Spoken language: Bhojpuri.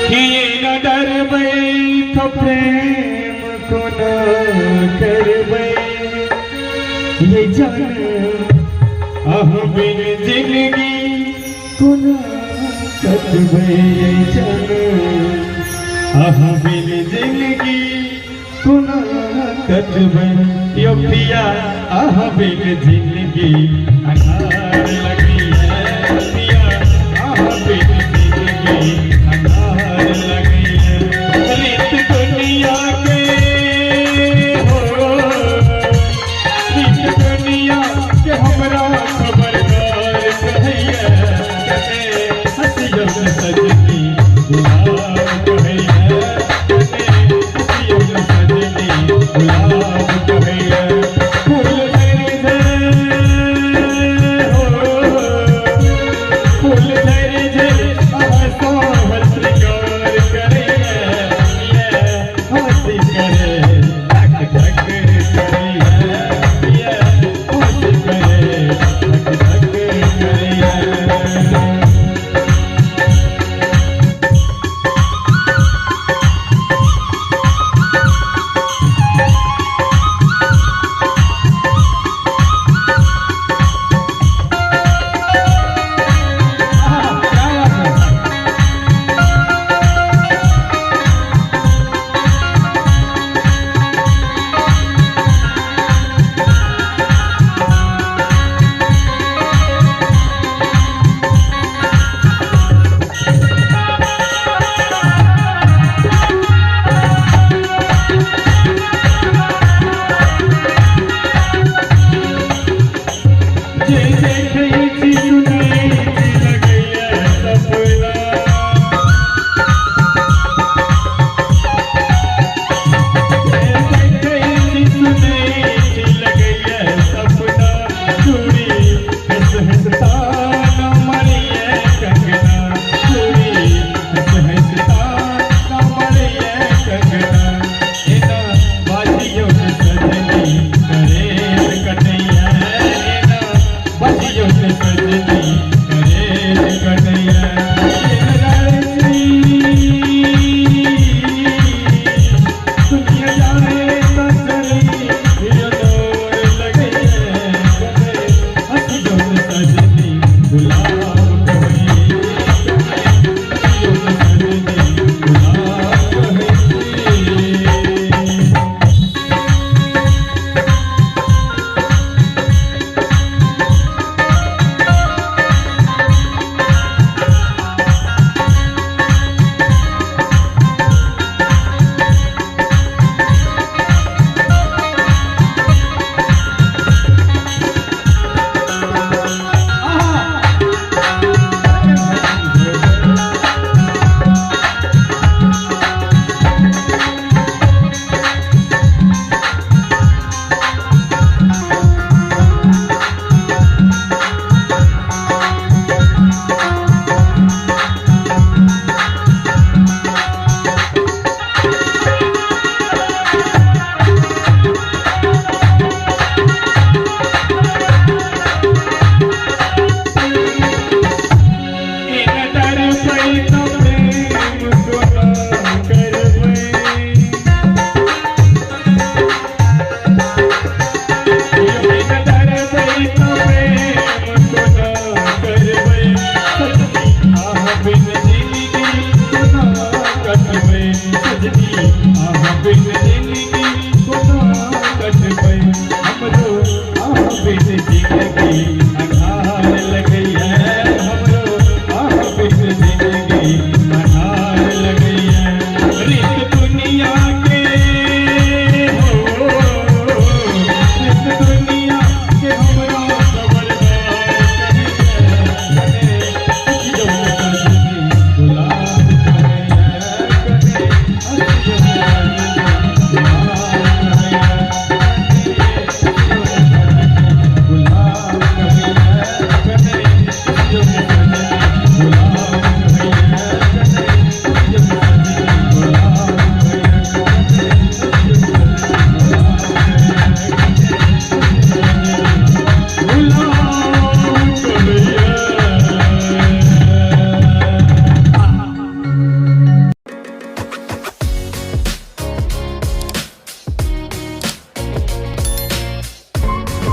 किए न डरबै तो प्रेम को न करबै ये जान अह बिन जिंदगी को न कटबै ये जान अह बिन जिंदगी को न कटबै यो पिया अह बिन जिंदगी अनार लगी है पिया अह बिन जिंदगी अनार लगी है रीत दुनिया के हो रीत दुनिया के हमरा खबरदार कहिए हसियो न सजनी गुलाब कहिए हसियो न सजनी गुलाब